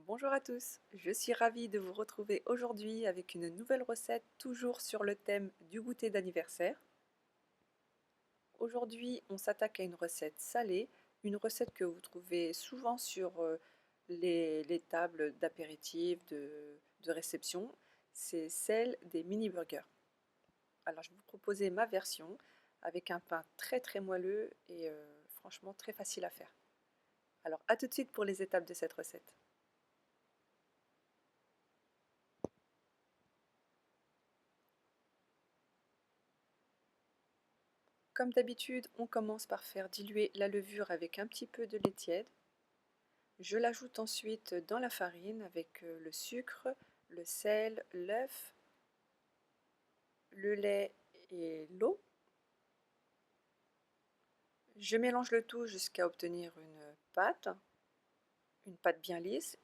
Bonjour à tous, je suis ravie de vous retrouver aujourd'hui avec une nouvelle recette toujours sur le thème du goûter d'anniversaire. Aujourd'hui, on s'attaque à une recette salée, une recette que vous trouvez souvent sur les tables d'apéritif, de réception. C'est celle des mini burgers. Alors je vais vous proposer ma version avec un pain très moelleux et franchement très facile à faire. Alors à tout de suite pour les étapes de cette recette. Comme d'habitude, on commence par faire diluer la levure avec un petit peu de lait tiède. Je l'ajoute ensuite dans la farine avec le sucre, le sel, l'œuf, le lait et l'eau. Je mélange le tout jusqu'à obtenir une pâte bien lisse.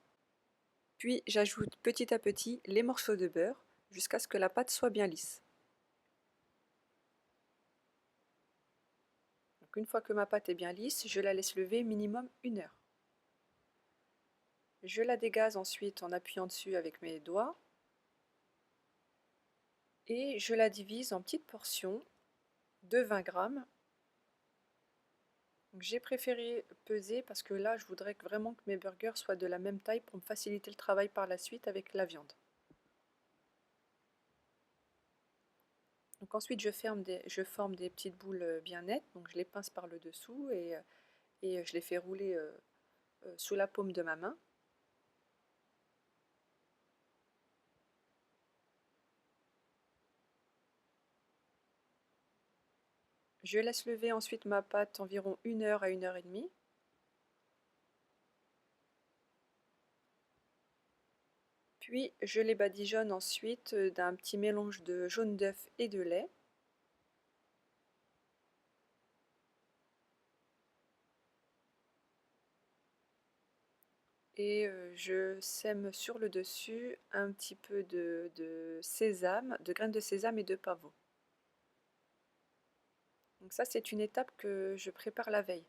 Puis j'ajoute petit à petit les morceaux de beurre jusqu'à ce que la pâte soit bien lisse. Donc une fois que ma pâte est bien lisse, je la laisse lever minimum 1 heure. Je la dégaze ensuite en appuyant dessus avec mes doigts et je la divise en petites portions de 20 grammes. J'ai préféré peser parce que là je voudrais vraiment que mes burgers soient de la même taille pour me faciliter le travail par la suite avec la viande. Donc ensuite je forme des petites boules bien nettes, donc je les pince par le dessous et je les fais rouler sous la paume de ma main. Je laisse lever ensuite ma pâte environ 1 heure à 1 heure et demie. Puis je les badigeonne ensuite d'un petit mélange de jaune d'œuf et de lait. Et je sème sur le dessus un petit peu de sésame, de graines de sésame et de pavot. Donc ça c'est une étape que je prépare la veille.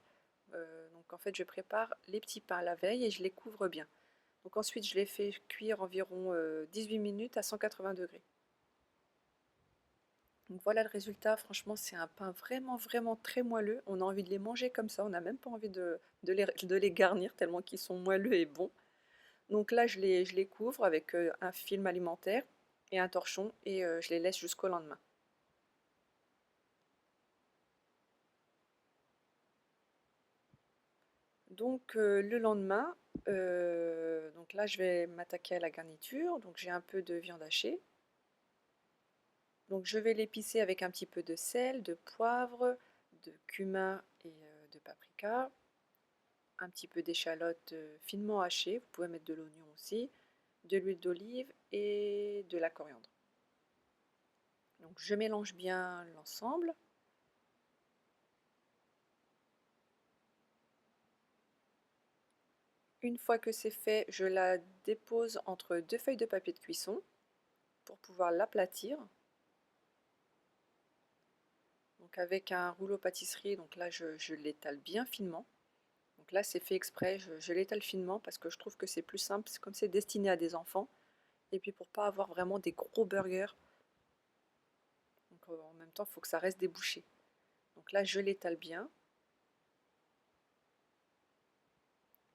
Donc en fait je prépare les petits pains la veille et je les couvre bien. Donc ensuite je les fais cuire environ 18 minutes à 180 degrés. Donc voilà le résultat, franchement c'est un pain vraiment très moelleux. On a envie de les manger comme ça, on n'a même pas envie de les garnir tellement qu'ils sont moelleux et bons. Donc là, je les couvre avec un film alimentaire et un torchon et je les laisse jusqu'au lendemain. Donc le lendemain, donc là je vais m'attaquer à la garniture. Donc j'ai un peu de viande hachée. Donc je vais l'épicer avec un petit peu de sel, de poivre, de cumin et de paprika. Un petit peu d'échalote finement hachée. Vous pouvez mettre de l'oignon aussi, de l'huile d'olive et de la coriandre. Donc je mélange bien l'ensemble. Une fois que c'est fait, je la dépose entre deux feuilles de papier de cuisson pour pouvoir l'aplatir. Donc avec un rouleau pâtisserie, donc là je l'étale bien finement. Donc là c'est fait exprès, je l'étale finement parce que je trouve que c'est plus simple, comme c'est destiné à des enfants. Et puis pour pas avoir vraiment des gros burgers. Donc en même temps il faut que ça reste débouché. Donc là je l'étale bien.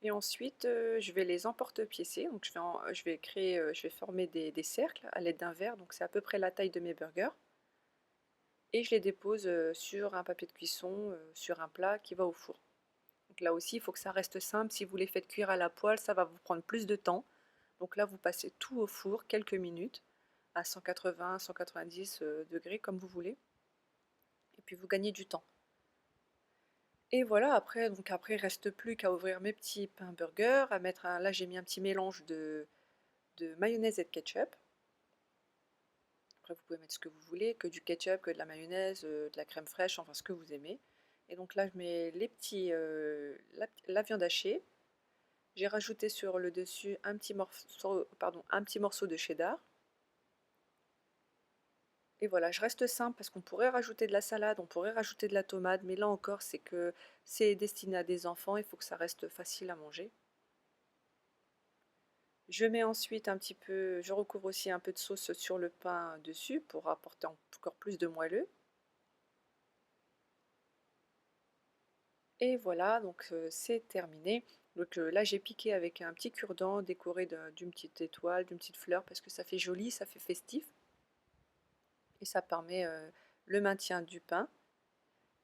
Et ensuite je vais les emporte-piécer. Donc je vais former des cercles à l'aide d'un verre. Donc c'est à peu près la taille de mes burgers. Et je les dépose sur un papier de cuisson, sur un plat qui va au four. Donc là aussi, il faut que ça reste simple. Si vous les faites cuire à la poêle, ça va vous prendre plus de temps. Donc là, vous passez tout au four quelques minutes à 180, 190 degrés comme vous voulez. Et puis vous gagnez du temps. Et voilà, après il ne reste plus qu'à ouvrir mes petits pains burgers, à mettre là j'ai mis un petit mélange de mayonnaise et de ketchup. Après, vous pouvez mettre ce que vous voulez, que du ketchup, que de la mayonnaise, de la crème fraîche, enfin ce que vous aimez. Et donc là, je mets la viande hachée. J'ai rajouté sur le dessus un petit morceau de cheddar. Et voilà, je reste simple parce qu'on pourrait rajouter de la salade, on pourrait rajouter de la tomate, mais là encore, c'est que c'est destiné à des enfants, il faut que ça reste facile à manger. Je mets ensuite un petit peu, je recouvre aussi un peu de sauce sur le pain dessus pour apporter encore plus de moelleux. Et voilà, donc c'est terminé. Donc là j'ai piqué avec un petit cure-dent décoré d'une petite étoile, d'une petite fleur parce que ça fait joli, ça fait festif et ça permet le maintien du pain.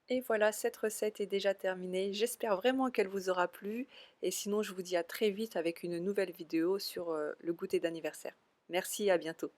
Et voilà, cette recette est déjà terminée. J'espère vraiment qu'elle vous aura plu et sinon je vous dis à très vite avec une nouvelle vidéo sur le goûter d'anniversaire. Merci, à bientôt.